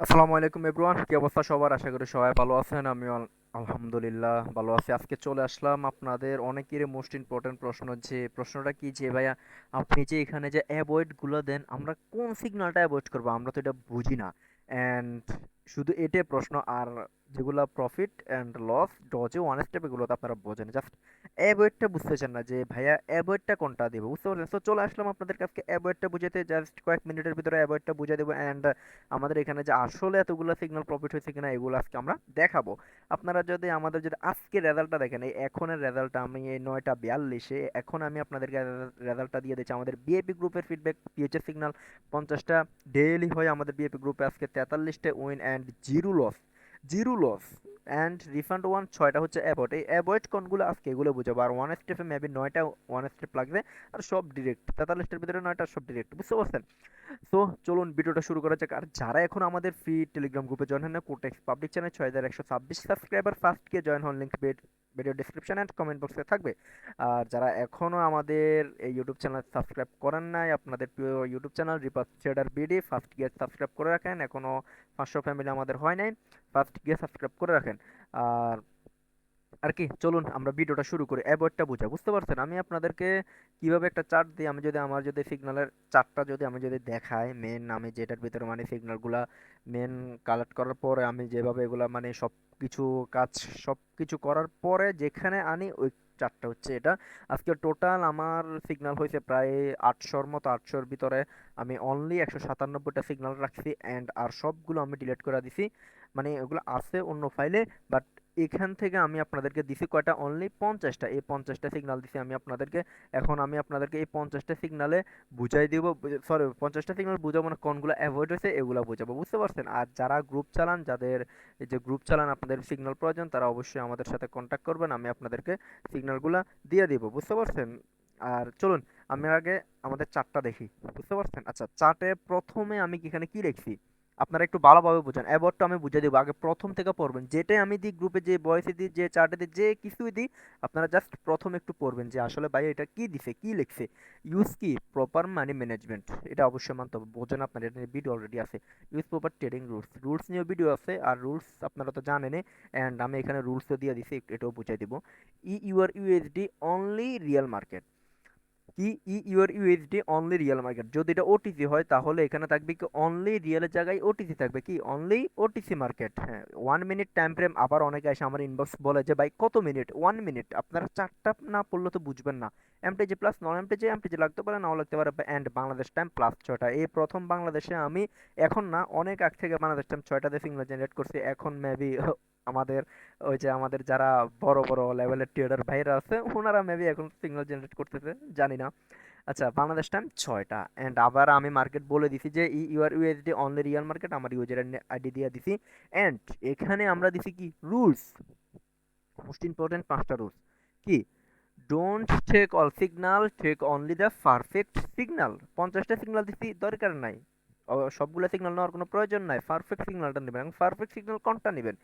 আসসালামু আলাইকুম এভরিওয়ান, কি অবস্থা সবার? আশা করি সবাই ভালো আছেন। আমিও আলহামদুলিল্লাহ ভালো আছি। আজকে চলে আসলাম আপনাদের অনেকেরই মোস্ট ইম্পর্টেন্ট প্রশ্ন, যে প্রশ্নটা কি, যে ভাইয়া আপনি যে এখানে যে অ্যাভয়েড গুলো দেন, আমরা কোন সিগন্যালটা অ্যাভয়েড করবো? আমরা তো এটা বুঝি না। অ্যান্ড শুধু এটাই প্রশ্ন। আর যেগুলা প্রফিট অ্যান্ড লস ডজে ওয়ান স্টেপ, এগুলো তো আপনারা বোঝেন, জাস্ট অ্যাভয়েডটা বুঝতেছেন না যে ভাইয়া অ্যাভয়েডটা কোনটা দিব, বুঝতে পারছেন? তো চলে আসলাম আপনাদের কাছে অ্যাভয়েডটা বুঝাতে, জাস্ট কয়েক মিনিটের ভিতরে অ্যাভয়েডটা বুঝিয়ে দেবো। অ্যান্ড আমাদের এখানে যে আসলে এতগুলো সিগন্যাল প্রফিট হয়েছে কিনা, এগুলো আজকে আমরা দেখাবো। আপনারা যদি আমাদের যদি আজকে রেজাল্টটা দেখেন, এই এখনের রেজাল্টটা, আমি এই 9টা 42-এ এখন আমি আপনাদেরকে রেজাল্টটা দিয়ে দিচ্ছি। আমাদের বিএপি গ্রুপের ফিডব্যাক, পিএইচএস সিগন্যাল 50টা ডেইলি হয় আমাদের বিএপি গ্রুপে। আজকে 43টে win and zero loss, zero loss and refund one. 6টা হচ্ছে অ্যাভয়েড। এই অ্যাভয়েড কোনগুলো আজকে এগুলো বুঝাবো। আর ওয়ান স্টেপে মেবি 9টা ওয়ান স্টেপ লাগবে, আর সব ডিরেক্ট। 43টার ভিতরে 9টা সব ডিরেক্ট, বুঝতে পারছেন? সো চলুন ভিডিওটা শুরু করা যাক। আর যারা এখন আমাদের ফ্রি টেলিগ্রাম গ্রুপে জয়েন হন না, Quotex public channel 6126 subscriber, first গিয়ে জয়েন হন, link video description and comment বক্সে থাকবে। আর যারা এখনো আমাদের এই ইউটিউব চ্যানেল সাবস্ক্রাইব করেন নাই, আপনাদের প্রিয় YouTube channel রিপাত tedder BD, first গিয়ে সাবস্ক্রাইব করে রাখেন। এখনো 500 ফ্যামিলি আমাদের হয় নাই, ফার্স্ট গিয়ে সাবস্ক্রাইব করে রাখেন। আর আর কি, চলুন আমরা ভিডিওটা শুরু করি। অ্যাভয়েডটা বুঝা, বুঝতে পারছেন? আমি আপনাদেরকে কিভাবে একটা চার্ট দিই, আমি যদি আমার যদি সিগন্যালের চার্টটা যদি আমি যদি দেখাই, মেন আমি যেটার ভিতরে মানে সিগন্যালগুলা মেন কালেক্ট করার পরে আমি যেভাবে এগুলা মানে সব কিছু কাজ সব কিছু করার পরে যেখানে আনি, ওই চার্টটা হচ্ছে এটা। আজকে টোটাল আমার সিগন্যাল হয়েছে প্রায় 800-র মতো। 800-র ভিতরে আমি অনলি 197টা সিগন্যাল রাখছি, অ্যান্ড আর সবগুলো আমি ডিলিট করে দিছি। মানে ওগুলো আছে অন্য ফাইলে, বাট এখান থেকে আমি আপনাদেরকে দিছি কয়টা, অনলি 50টা। এই 50টা সিগন্যাল দিছি আমি আপনাদেরকে। এখন আমি আপনাদেরকে এই 50টা সিগন্যালে বুঝাই দিব, সরি 50টা সিগন্যাল বুঝাবো না, কোনগুলো অ্যাভয়েড হয়েছে এগুলো বুঝাবো, বুঝতে পারছেন? আর যারা গ্রুপ চালান, যাদের এই যে গ্রুপ চালান আপনাদের সিগন্যাল প্রয়োজন, তারা অবশ্যই আমাদের সাথে কন্ট্যাক্ট করবেন, আমি আপনাদেরকে সিগন্যালগুলো দিয়ে দিব, বুঝতে পারছেন? আর চলুন আমি আগে আমাদের চার্টটা দেখি, বুঝতে পারছেন? আচ্ছা, চার্টে প্রথমে আমি এখানে কি লিখছি আপনারা একটু ভালোভাবে বুঝেন। অ্যাবাউটটা আমি বুঝিয়ে দেবো, আগে প্রথম থেকে পড়বেন। যেটাই আমি দিই গ্রুপে, যে ভয়েসে দিই, যে চার্টে দিই, যে কিছুই দিই, আপনারা জাস্ট প্রথম একটু পড়বেন যে আসলে ভাই এটা কি দিছে, কি লিখছে। ইউজ কি প্রপার মানি ম্যানেজমেন্ট, এটা অবশ্যই মানতে হবে। বোঝেন আপনার, এটা নিয়ে ভিডিও অলরেডি আছে। Use proper trading rules, rules নিয়েও ভিডিও আছে। আর রুলস আপনারা তো জানেনই, অ্যান্ড আমি এখানে রুলসও দিয়ে দিছি, এটাও বুঝিয়ে দিব। Your USD only real market. কি your USD only real market, যদি এটা ওটিসি হয় তাহলে এখানে থাকবে কি অনলি রিয়েলের জায়গায় ওটিসি থাকবে, কি অনলি ওটিসি মার্কেট। হ্যাঁ, 1 মিনিট টাইম ফ্রেম। আবার অনেকে এসে আমার ইনবক্স বলে যে ভাই কত মিনিট, 1 মিনিট। আপনারা চারটা না পড়লে তো বুঝবেন না। এমটিজি প্লাস নন এমটিজি, এমটিজি লাগতে পারে, নাও লাগতে পারে। অ্যান্ড বাংলাদেশ টাইম প্লাস 6টা। এই প্রথম বাংলাদেশে আমি, এখন না অনেক আগ থেকে বাংলাদেশ টাইম 6টাতে সিগন্যাল জেনারেট করছি। এখন মেবি আমাদের ওই যে আমাদের যারা বড় বড় লেভেলের ট্রেডার ভাইরা আছে, ওনারা মেবি এখন সিগন্যাল জেনারেট করতেছে, জানি না। আচ্ছা, বাংলাদেশ টাইম 6টা। অ্যান্ড আবার আমি মার্কেট বলে দিছি যে your USD only real market, আমার ইউজার আইডি দিয়ে দিছি। অ্যান্ড এখানে আমরা দিছি কি রুলস, মোস্ট ইম্পর্টেন্ট 5টা রুলস। কি, don't take all signal, take only the perfect signal. 50টা সিগন্যাল দিছি, দরকার নাই। সবগুলো সিগন্যাল নেওয়ার কোনো প্রয়োজন নাই, পারফেক্ট সিগন্যালটা নেবেন। এবং পারফেক্ট সিগন্যাল কোনটা নেবেন?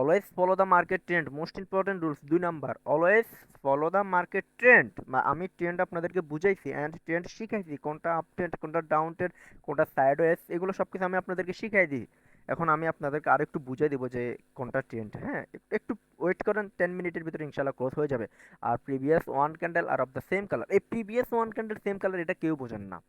Always follow the market trend, most important rules 2 number. Always follow the market trend. আমি ট্রেন্ড আপনাদেরকে বুঝাইছি, অ্যান্ড ট্রেন্ড শিখাইছি, কোনটা আপ ট্রেন্ড, কোনটা ডাউন ট্রেন্ড, কোনটা সাইড ওয়েজ, এগুলো সব কিছু আমি আপনাদেরকে শিখাই দিই। এখন আমি আপনাদেরকে আরেকটু বুঝাই দিব যে কোনটা ট্রেন্ড। হ্যাঁ, একটু ওয়েট করেন, 10 মিনিটের ভিতরে ইনশাল্লাহ ক্লোজ হয়ে যাবে। আর প্রিভিয়াস ওয়ান ক্যান্ডেল আর অফ দ্য সেম কালার, এই previous one candle same colour, এটা কেউ বোঝেন না।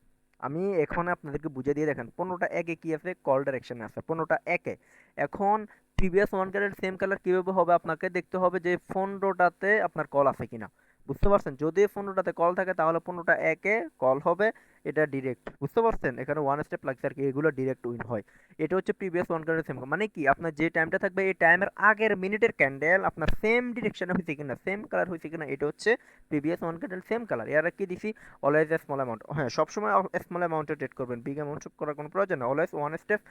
আমি এখন আপনাদেরকে বুঝিয়ে দিয়ে দেখেন, 15টা একে কি আছে, কল ডাইরেকশনে আছে 15টা একে। এখন previous one colour same colour কিভাবে হবে, আপনাকে দেখতে হবে যে 15টাতে আপনার কল আছে কিনা, বুঝতে পারছেন? যদি 15টাতে কল থাকে তাহলে 15টা একে কল হবে, এটা ডিরেক্ট, বুঝতে পারছেন? এখানে ওয়ান স্টেপ লাগছে আর কি, এগুলো ডিরেক্ট উইন হয়। এটা হচ্ছে প্রিভিয়াস ওয়ান কালার সেম, মানে কি আপনার যে টাইমটা থাকবে এই টাইমের আগের মিনিটের ক্যান্ডেল আপনার সেম ডিরেকশনে হয়েছে কিনা, সেম কালার হয়েছে কিনা, এটা হচ্ছে previous one candle same colour. এর কি দিছি, অলওয়েজ এ স্মল অ্যামাউন্ট। হ্যাঁ, সবসময় স্মল অ্যামাউন্টে ট্রেড করবেন, বিগ অ্যামাউন্ট করার কোনো প্রয়োজন নেই। অলওয়েজ ওয়ান স্টেপ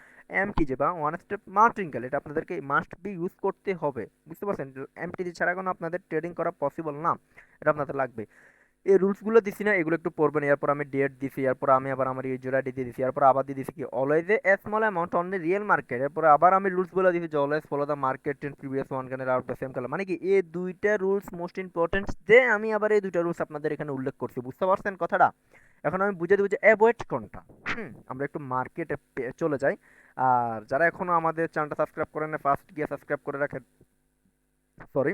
এমটিজে বা ওয়ান স্টেপ মার্টিঙ্গেল, এটা আপনাদেরকে মাস্ট বি ইউজ করতে হবে, বুঝতে পারছেন? এমটিজি ছাড়া কোনো আপনাদের ট্রেডিং করা পসিবল না, এটা আপনাদের লাগবে। এই রুলসগুলো দিছি না, এগুলো একটু পড়বেন। এরপর আমি ডেট দিছি, এরপর আমি আবার আমার ইউজার আইডি দিয়ে দিছি, এরপর আবার দিয়ে দিছি কি always a small amount on the real market. এরপর আবার আমি রুলস বলে দিছি যে always follow the market in previous one candle out the same colour. মানে কি এই দুইটা রুলস মোস্ট ইম্পর্টেন্ট, যে আমি আবার এই দুইটা রুলস আপনাদের এখানে উল্লেখ করছি, বুঝতে পারছেন কথাটা? এখন আমি বুঝে দেবো যে অ্যাভয়েড কোনটা। আমরা একটু মার্কেটে চলে যাই। আর যারা এখনো আমাদের চ্যানেলটা সাবস্ক্রাইব করেন না, ফার্স্ট গিয়ে সাবস্ক্রাইব করে রাখেন, সরি,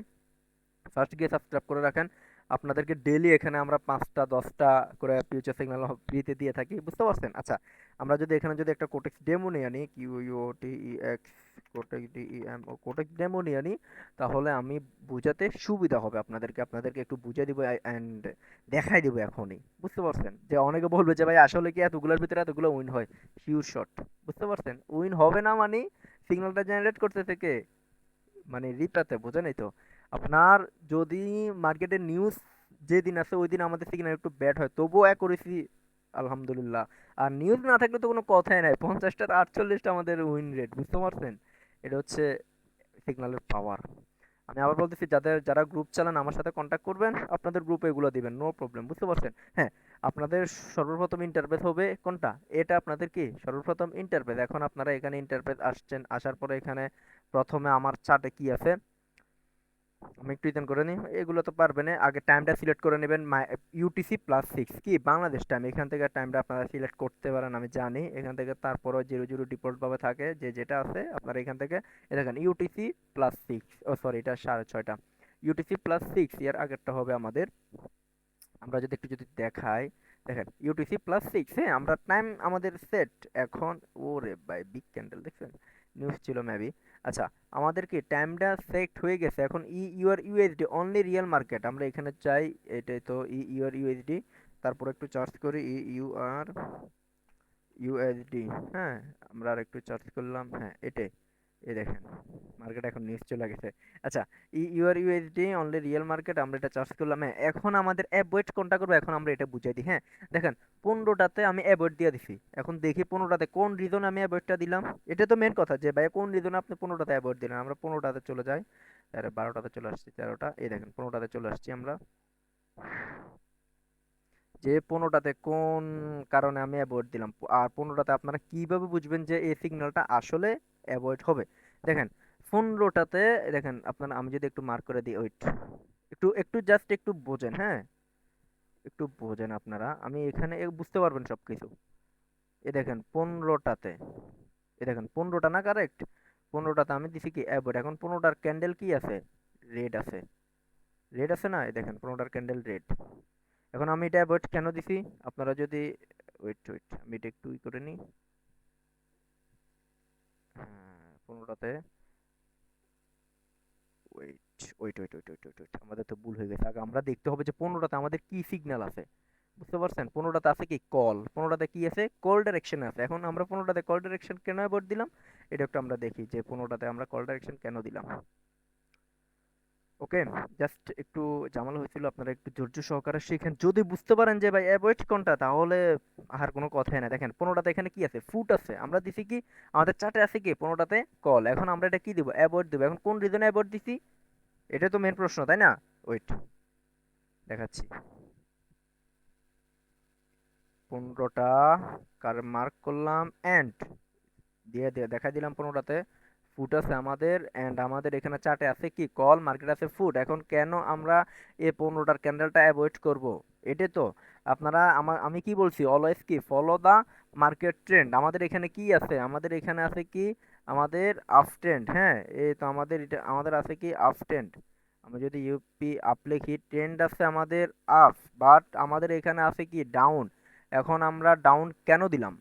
ফার্স্ট গিয়ে সাবস্ক্রাইব করে রাখেন। আপনাদেরকে ডেইলি এখানে আমরা 5টা 10টা করে ফিউচার সিগন্যাল ফ্রিতে দিয়ে থাকি, বুঝতে পারছেন? আচ্ছা, আমরা যদি এখানে যদি একটা কোটেক্স ডেমো নিয়ে আনি, QUOTEX, Quotex DEMO, Quotex demo নিয়ে আনি, তাহলে আমি বুঝাতে সুবিধা হবে আপনাদেরকে, আপনাদেরকে একটু বুঝিয়ে দিব অ্যান্ড দেখাই দিব এখনই, বুঝতে পারছেন? যে অনেকে বলবে যে ভাই আসলে কি এতগুলোর ভিতরে এতগুলো উইন হয়? শিওর শট, বুঝতে পারছেন? উইন হবে না মানে সিগন্যালটা জেনারেট করতে থেকে মানে রিপ্লাতে, বোঝে নাই তো? আপনার যদি মার্কেটের নিউজ যেদিন আছে ওই দিন আমাদের সিগন্যাল একটু ব্যাড হয়, তবুও অ্যাকুরেসি আলহামদুলিল্লাহ। আর নিউজ না থাকলে তো কোনো কথাই নাই, 50টার 48টা আমাদের উইন রেট, বুঝতে পারছেন? এটা হচ্ছে সিগন্যালের পাওয়ার। আমি আবার বলতেছি, যারা গ্রুপ চালান আমার সাথে কন্ট্যাক্ট করবেন, আপনাদের গ্রুপে এগুলো দিবেন, নো প্রবলেম, বুঝতে পারছেন? হ্যাঁ, আপনাদের সর্বপ্রথম ইন্টারফেস হবে কোনটা? এটা আপনাদের কি সর্বপ্রথম ইন্টারফেস। এখন আপনারা এখানে ইন্টারফেস আসছেন, আসার পরে এখানে প্রথমে আমার চার্টে কি আছে আমি একটু রিটার্ন করে নিই, এগুলো তো পারবে না। আগে টাইমটা সিলেক্ট করে নেবেন, UTC+6 কি বাংলাদেশ টাইম, এখান থেকে টাইমটা আপনারা সিলেক্ট করতে পারেন, আমি জানি। এখান থেকে তারপরে 00 ডিফল্ট ভাবে থাকে, যে যেটা আছে আপনারা এখান থেকে দেখেন UTC+6, ও সরি এটা 6:30। UTC+6 এর আগেরটা হবে আমাদের, আমরা যদি একটু যদি দেখাই, দেখেন UTC+6, হ্যাঁ আমরা টাইম আমাদের সেট এখন। ওরে ভাই বিগ ক্যান্ডেল দেখছেন, নিউজ ছিল মেবি। আচ্ছা, আমাদের কি টাইমটা সেট হয়ে গেছে। এখন EUR USD only real market, আমরা এখানে চাই, এটাই তো ইউআর ইউএসডি। তারপর একটু চার্জ করি ইউআর ইউএসডি, হ্যাঁ আমরা আর একটু চার্জ করলাম, হ্যাঁ এটাই। এই দেখেন মার্কেট এখন নিচ চলে গেছে। আচ্ছা, EUR USD only real market, আমরা এটা চার্জ করলাম। হ্যাঁ, এখন আমাদের অ্যাভয়েড কোনটা করবো, এখন আমরা এটা বুঝাই দিই। হ্যাঁ, দেখেন 15টাতে আমি অ্যাভয়েড দিয়ে দিছি, এখন দেখি 15টাতে কোন রিজনে আমি অ্যাভয়েডটা দিলাম। এটা তো মেন কথা, যে ভাই কোন রিজনে আপনি 15টাতে অ্যাভয়েড দিলেন। আমরা 15টাতে চলে যাই, আরে 12টাতে চলে আসছি, 13টা, এই দেখেন 15টাতে চলে আসছি আমরা, যে 15টাতে কোন কারণে আমি অ্যাভয়েড দিলাম। আর 15টাতে আপনারা কিভাবে বুঝবেন যে এই সিগন্যালটা আসলে অ্যাভয়েড হবে? দেখেন 15টাতে, দেখেন আপনারা, আমি যদি একটু মার্ক করে দিই, ওয়েট, একটু একটু জাস্ট একটু বোঝেন, হ্যাঁ একটু বোঝেন আপনারা, আমি এখানে বুঝতে পারবেন সবকিছু। এ দেখেন 15টাতে, এ দেখেন 15টা না কারেক্ট, 15টাতে আমি দিছি কি অ্যাভয়েড। এখন 15টার ক্যান্ডেল কি আছে, রেড আছে, রেড আছে না, এই দেখেন 15টার ক্যান্ডেল রেড। এখন আমি এটা অ্যাভয়েড কেন দিছি, আপনারা যদি, ওয়েট ওয়েট আমি এটা একটু করে নিই, হ্যাঁ 15টাতে, wait wait wait wait wait wait wait, আমাদের তো ভুল হয়ে গেছে। আগে আমরা দেখতে হবে যে 15টাতে আমাদের কি সিগন্যাল আছে, বুঝতে পারছেন? 15টাতে আছে কি কল, 15টাতে কি আছে কল ডাইরেকশন আছে। এখন আমরা 15টাতে কল ডাইরেকশন কেন অ্যাভয়েড দিলাম, এটা একটু আমরা দেখি যে 15টাতে আমরা কল ডাইরেকশন কেন দিলাম। ওকে, জাস্ট একটু ঝামেলা হয়েছিল, আপনারা একটু ধৈর্য সহকারে শিখেন। যদি বুঝতে পারেন যে ভাই অ্যাভয়েড কোনটা, তাহলে আর কোনো কথাই না। দেখেন 15টাতে এখানে কি আছে, ফুট আছে, আমরা দিছি কি, আমাদের চার্টে আছে কি 15টাতে কল। এখন আমরা এটা কি দিব, অ্যাভয়েড দিব। এখন কোন রিজনে অ্যাভয়েড দিছি, এটা তো মেন প্রশ্ন, তাই না? ওয়েট দেখাচ্ছি, 15টা কার মার্ক করলাম, এন্ড দিয়ে দিয়ে দেখা দিলাম 15টাতে ফুট আছে আমাদের, এন্ড আমাদের এখানে চার্টে আছে কি কল, মার্কেট আছে ফুট। এখন কেন আমরা এই 15টার ক্যান্ডেলটা অ্যাভয়েড করব? এটাই তো আপনারা, আমি কি বলছি, অলওয়েজ কি ফলো দা মার্কেট ট্রেন্ড। আমাদের এখানে কি আছে, আমাদের এখানে আছে কি, আমাদের আপ ট্রেন্ড, হ্যাঁ এই তো আমাদের এটা আমাদের আছে কি আপ ট্রেন্ড। আমি যদি ইউপি আপ লিখি, ট্রেন্ড আছে আমাদের আপ, বাট আমাদের এখানে আছে কি ডাউন। এখন আমরা ডাউন কেন দিলাম,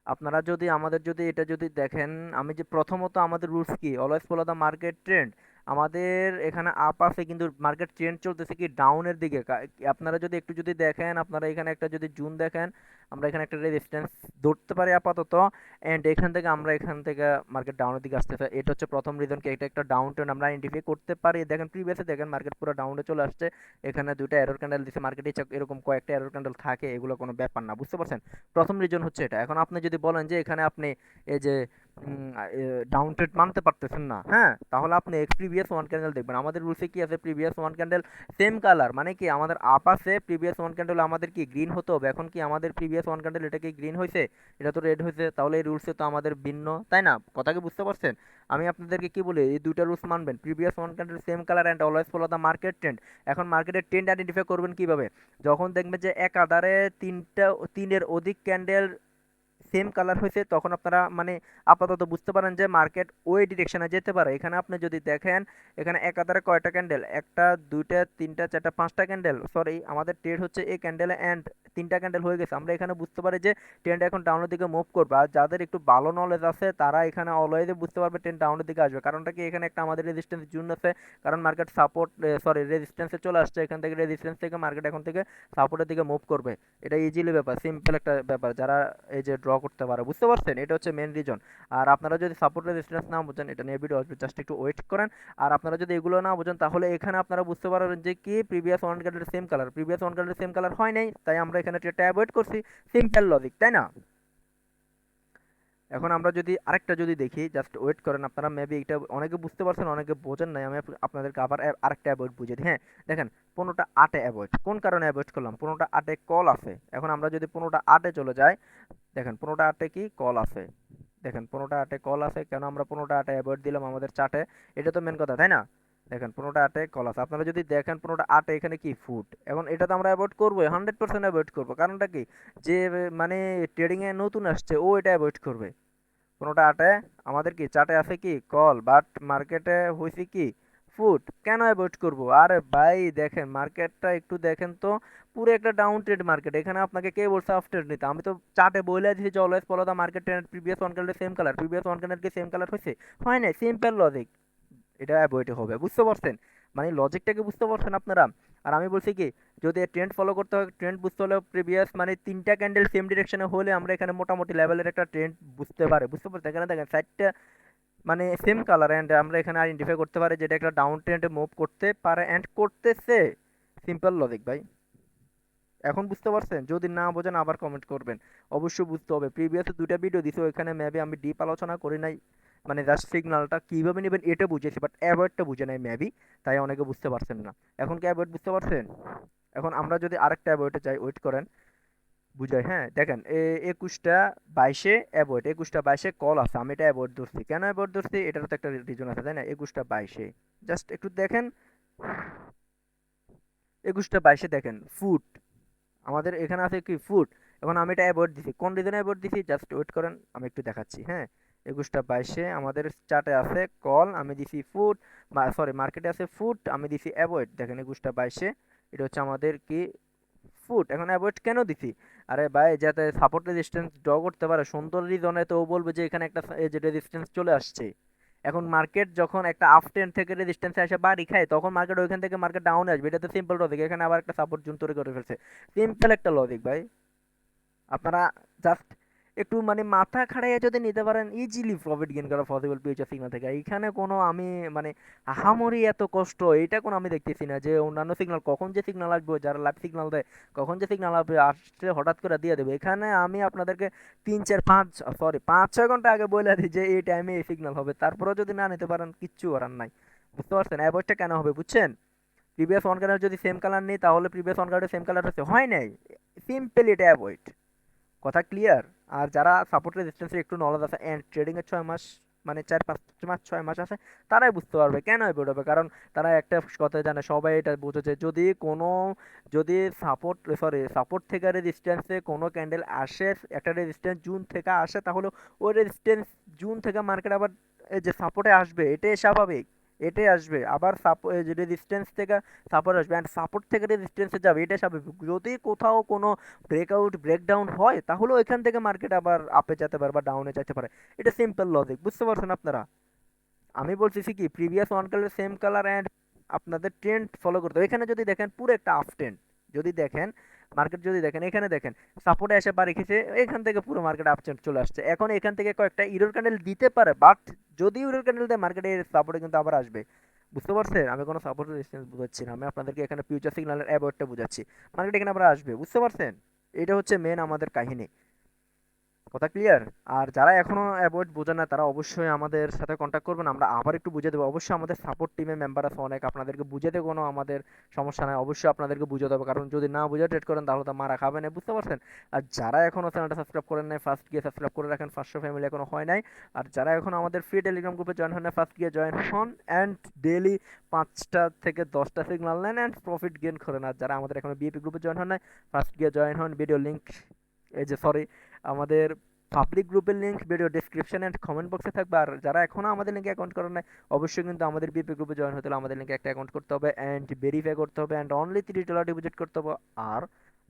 আপনারা যদি আমাদের যদি এটা যদি দেখেন, আমি যে প্রথমত আমাদের রুলস কি, always follow the market trend. আমাদের এখানে আপ আছে কিন্তু মার্কেট ট্রেন্ড চলতেছে কি ডাউনের দিকে। আপনারা যদি একটু যদি দেখেন, আপনারা এখানে একটা যদি জুন দেখেন, আমরা এখানে একটা রেজিস্ট্যান্স ধরতে পারি আপাতত, এন্ড এখান থেকে আমরা এখান থেকে মার্কেট ডাউনের দিকে আসতেছে। এটা হচ্ছে প্রথম রিজন কি এটা একটা ডাউন ট্রেন্ড আমরা আইডেন্টিফাই করতে পারি। দেখেন প্রিভিয়াসে দেখেন মার্কেট পুরো ডাউনে চলে আসছে, এখানে দুইটা এরর ক্যান্ডেল দিছে মার্কেটে, এরকম কয়েকটা এরর ক্যান্ডেল থাকে, এগুলো কোনো ব্যাপার না, বুঝতে পারছেন? প্রথম রিজন হচ্ছে এটা। এখন আপনি যদি বলেন যে এখানে আপনি এই যে ডাউন ট্রেড মানতে পারতেছেন না, হ্যাঁ তাহলে আপনি প্রিভিয়াস ওয়ান ক্যান্ডেল দেখবেন। আমাদের রুলসে কি আছে, previous one candle same colour, মানে কি আমাদের আপ আছে, প্রিভিয়াস ওয়ান ক্যান্ডেল আমাদের কি গ্রিন হতে হবে। এখন কি আমাদের প্রিভিয়াস ওয়ান ক্যান্ডেল এটা কি গ্রিন হয়েছে, এটা তো রেড হয়েছে, তাহলে এই রুলসে তো আমাদের ভিন্ন, তাই না? কথা কি বুঝতে পারছেন? আমি আপনাদেরকে কি বলি, এই দুইটা রুলস মানবেন, previous one candle same colour and always follow the market trend. এখন মার্কেটের ট্রেন্ড আইডেন্টিফাই করবেন কিভাবে, যখন দেখবেন যে একাধারে তিনের অধিক ক্যান্ডেল সেম কালার হয়েছে তখন আপনারা মানে আপাতত বুঝতে পারেন যে মার্কেট ওই ডিরেকশনে যেতে পারে। এখানে আপনি যদি দেখেন এখানে একাধারে কয়টা ক্যান্ডেল, একটা দুইটা তিনটা চারটা পাঁচটা ক্যান্ডেল, সরি আমাদের ট্রেড হচ্ছে এই ক্যান্ডেলে এন্ড তিনটা ক্যান্ডেল হয়ে গেছে। আমরা এখানে বুঝতে পারি যে ট্রেন্ড এখন ডাউনের দিকে মুভ করবে। আর যাদের একটু ভালো নলেজ আছে তারা এখানে অলওয়েজই বুঝতে পারবে ট্রেন্ড ডাউনের দিকে আসবে। কারণটা কি, এখানে একটা আমাদের রেজিস্ট্যান্স জোন আছে, কারণ মার্কেট সাপোর্ট সরি রেজিস্ট্যান্সে চলে আসছে। এখান থেকে রেজিস্ট্যান্স থেকে মার্কেট এখন থেকে সাপোর্টের দিকে মুভ করবে। এটা ইজিলি ব্যাপার, সিম্পল একটা ব্যাপার, যারা এই যে ড্র করতে পারে, বুঝতে পারছেন? এটা হচ্ছে মেন রিজন। আর আপনারা যদি সাপোর্ট রেজিস্ট্যান্স না বুঝেন, এটা নিয়ে ভিডিও আসবে, জাস্ট একটু ওয়েট করেন। আর আপনারা যদি এগুলো না বুঝেন তাহলে এখানে আপনারা বুঝতে পারবেন যে কি প্রিভিয়াস ওয়ান ক্যান্ডেলের সেম কালার, প্রিভিয়াস ওয়ান ক্যান্ডেলের সেম কালার হয় নাই, তাই আমরা এখানে ট্রেডটা অ্যাভয়েড করছি। সিম্পল লজিক, তাই না? এখন আমরা যদি আরেকটা যদি দেখি, জাস্ট ওয়েট করেন, আপনারা মেবি এটা অনেকে বুঝতে পারছেন অনেকে বোঝেন নাই, আমি আপনাদেরকে আবার আরেকটা অ্যাভয়েড বুঝিয়ে দিই। হ্যাঁ, দেখেন 15টা 8-এ অ্যাভয়েড, কোন কারণে অ্যাভয়েড করলাম? 15টা 8-এ কল আছে। এখন আমরা যদি 15টা 8-এ চলে যাই, দেখেন 15টা 8-এ কি কল আছে, দেখেন 15টা 8-এ কল আছে, কেন আমরা 15টা 8-এ অ্যাভয়েড দিলাম আমাদের চার্টে? এটা তো মেন কথা, তাই না? দেখেন 15টা 8-এ কল আছে, আপনারা যদি দেখেন 15টা 8-এ এখানে কি ফুট, এখন এটা তো আমরা অ্যাভয়েড করবোই, 100% অ্যাভয়েড করবো। কারণটা কি, যে মানে ট্রেডিংয়ে নতুন আসছে ও এটা অ্যাভয়েড করবে। 15টা 8-এ আমাদের কি চার্টে আছে কি কল, বাট মার্কেটে হয়েছে কি ফুট, কেন অ্যাভয়েড করবো? আরে ভাই দেখেন মার্কেটটা একটু দেখেন তো, পুরো একটা ডাউন ট্রেড মার্কেট। এখানে আপনাকে কে বলছে আপ ট্রেড নিতে? আমি তো চার্টে বলে দিয়েছি যে always follow the market trend, previous one candle same colour, previous one candle কি সেম কালার হয়েছে? হয় নাই, সিম্পল লজিক, এটা বইতে হবে, বুঝতে পারছেন? মানে লজিকটাকে বুঝতে পারছেন আপনারা? আর আমি বলছি কি, যদি ট্রেন্ড ফলো করতে হয়, ট্রেন্ড বুঝতে হলে প্রিভিয়াস মানে তিনটা ক্যান্ডেল সেম ডিরেকশনে হলে আমরা এখানে মোটামুটি লেভেলের একটা ট্রেন্ড বুঝতে পারছি। এখানে দেখেন চারটা মানে সেম কালার, অ্যান্ড আমরা এখানে আইডেন্টিফাই করতে পারি যেটা একটা ডাউন ট্রেন্ডে মুভ করতে পারে অ্যান্ড করতেছে। সিম্পল লজিক ভাই, এখন বুঝতে পারছেন? যদি না বোঝেন আবার কমেন্ট করবেন, অবশ্যই বুঝতে হবে। প্রিভিয়াস দুইটা ভিডিও দিছি, ওইখানে মেবি আমি ডিপ আলোচনা করি নাই, মানে জাস্ট সিগন্যালটা কীভাবে নেবেন এটা বুঝেছি, বাট অ্যাভয়েডটা বুঝে নাই মেবি, তাই অনেকে বুঝতে পারছেন না। এখন কি অ্যাভয়েড বুঝতে পারছেন? এখন আমরা যদি আরেকটা অ্যাভয়েডে যাই, ওয়েট করেন বুঝাই। হ্যাঁ দেখেন 21টা 22-এ অ্যাভয়েড, 21টা 22-এ কল আছে, আমি এটা অ্যাভয়েড ধরছি। কেন অ্যাভয়েড ধরছি? এটারও তো একটা রিজন আছে, তাই না? 21টা 22-এ জাস্ট একটু দেখেন, 21টা 22-এ দেখেন ফুট, আমাদের এখানে আছে কি ফুট। এখন আমি এটা অ্যাভয়েড দিছি, কোন রিজনে অ্যাভয়েড দিছি? জাস্ট ওয়েট করেন, আমি একটু দেখাচ্ছি। হ্যাঁ, 21টা 22-এ আমাদের চার্টে আছে কল, আমি দিছি ফুট, বা সরি মার্কেটে আছে ফুট, আমি দিছি অ্যাভয়েড। দেখেন 21টা 22-এ এটা হচ্ছে আমাদের কি ফুট। এখন অ্যাভয়েড কেন দিছি? আরে ভাই যাতে সাপোর্ট রেজিস্ট্যান্স ড্র করতে পারে, সুন্দর রিজনে তো ও বলবে যে এখানে একটা এই যে রেজিস্ট্যান্স চলে আসছে। এখন মার্কেট যখন একটা আপ ট্রেন্ড থেকে রেজিস্ট্যান্সে এসে বাড়ি খায়, তখন মার্কেট ওইখান থেকে মার্কেট ডাউনে আসবে, এটা তো সিম্পল লজিক। এখানে আবার একটা সাপোর্ট জোন তৈরি করে ফেলছে, সিম্পল একটা লজিক ভাই। আপনারা জাস্ট একটু মানে মাথা খাটাইয়া যদি নিতে পারেন, ইজিলি প্রফিট গেইন করা পসিবল ফিউচার সিগন্যাল থেকে। এইখানে কোনো আমি মানে আহামরি এত কষ্ট এটা কোনো আমি দেখতেছি না, যে অন্যান্য সিগন্যাল কখন যে সিগন্যাল আসবে, যারা লাইভ সিগন্যাল দেয় কখন যে সিগন্যাল আসবে, আসছে হঠাৎ করে দিয়ে দেবে। এখানে আমি আপনাদেরকে 5-6 ঘন্টা আগে বলে দিই যে এই টাইমে এই সিগন্যাল হবে, তারপরেও যদি না নিতে পারেন কিচ্ছু করার নাই। বুঝতে পারছেন অ্যাভয়েডটা কেন হবে? বুঝছেন? প্রিভিয়াস ওয়ান কালার যদি সেম কালার নেই, তাহলে প্রিভিয়াস ওয়ান কালারের সেম কালার হচ্ছে হয় নাই, সিম্পল এটা অ্যাভয়েড। কথা ক্লিয়ার? আর যারা সাপোর্ট রেজিস্ট্যান্সের একটু নলেজ আছে এন্ড ট্রেডিং এর 6 মাস মানে 4-5 মাস 6 মাস আছে, তারাই বুঝতে পারবে কেন এভয়েড হবে। কারণ তারা একটা কথা জানে, সবাই এটা বুঝেছে, যদি কোনো যদি সাপোর্ট থেকে রেজিস্ট্যান্সে কোনো ক্যান্ডেল আসে, একটা রেজিস্ট্যান্স জুন থেকে আসে, তাহলে ওই রেজিস্ট্যান্স জুন থেকে মার্কেট আবার এই যে সাপোর্টে আসবে, এটাই স্বাভাবিক, এটাই আসবে। আবার রেজিস্ট্যান্স থেকে সাপোর্ট আসবে অ্যান্ড সাপোর্ট থেকে রেজিস্ট্যান্সে যাবে, এটাই স্বাভাবিক। যদি কোথাও কোনো ব্রেকআউট ব্রেকডাউন হয়, তাহলে ওইখান থেকে মার্কেট আবার আপে যেতে পারে বা ডাউনে যেতে পারে। এটা সিম্পল লজিক, বুঝতে পারছেন আপনারা? আমি বলতেছি কি previous one colour same colour and আপনাদের ট্রেন্ড ফলো করতে হবে। এখানে যদি দেখেন পুরো একটা আপ ট্রেন্ড, যদি দেখেন মার্কেট যদি দেখেন, এখানে দেখেন সাপোর্টে এসে বাড়ি খেয়েছে, এখান থেকে পুরো মার্কেট আপ ট্রেন্ড চলে আসছে। এখন এখান থেকে কয়েকটা ইরর ক্যান্ডেল দিতে পারে, বাট যদি ইরর ক্যান্ডেল দেয় মার্কেটের সাপোর্টে কিন্তু আবার আসবে। বুঝতে পারছেন? আমি কোনো সাপোর্ট রেজিস্ট্যান্স বুঝাচ্ছি না, আমি আপনাদেরকে এখানে ফিউচার সিগন্যালের অ্যাভয়েডটা বুঝাচ্ছি। মার্কেট এখানে আবার আসবে, বুঝতে পারছেন? এটা হচ্ছে মেন আমাদের কাহিনী। কথা ক্লিয়ার? আর যারা এখনো অ্যাভয়েড বোঝে না, তারা অবশ্যই আমাদের সাথে কন্ট্যাক্ট করবেন, আমরা আবার একটু বুঝিয়ে দেবো। অবশ্যই আমাদের সাপোর্ট টিমে মেম্বার আছে অনেক, আপনাদেরকে বুঝাতে কোনো আমাদের সমস্যা নাই, অবশ্যই আপনাদেরকে বুঝিয়ে দেবো। কারণ যদি না বুঝে ট্রেড করেন তাহলে তো মারা খাবেন, বুঝতে পারছেন? আর যারা এখনো চ্যানেলটা সাবস্ক্রাইব করেন নাই, ফার্স্ট গিয়ে সাবস্ক্রাইব করে রাখেন, 500 ফ্যামিলি এখনো হয় নাই। আর যারা এখন আমাদের ফ্রি টেলিগ্রাম গ্রুপে জয়েন হন না, ফার্স্ট গিয়ে জয়েন হন অ্যান্ড ডেইলি 5টা থেকে 10টা সিগন্যাল নেন অ্যান্ড প্রফিট গেইন করেন। আর যারা আমাদের এখনো বিএপি গ্রুপে জয়েন হন নাই, ফার্স্ট গিয়ে জয়েন হন, ভিডিও লিঙ্ক এই যে আমাদের পাবলিক গ্রুপের link video description and comment বক্সে থাকবে। আর যারা এখনো আমাদের লিংকে অ্যাকাউন্ট করে নাই, অবশ্যই কিন্তু আমাদের বিপি গ্রুপে জয়েন হতে হলে আমাদের লিংকে একটা অ্যাকাউন্ট করতে হবে অ্যান্ড ভেরিফাই করতে হবে অ্যান্ড অনলি $3 ডিপোজিট করতে হবে। আর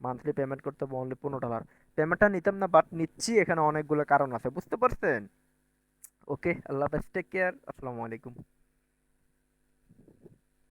মান্থলি পেমেন্ট করতে হবে অনলি $15। পেমেন্টটা নিতাম না বাট নিচ্ছি, এখানে অনেকগুলো কারণ আছে, বুঝতে পারছেন? ওকে, আল্লাহ হাফেজ, টেক কেয়ার, আসসালামু আলাইকুম।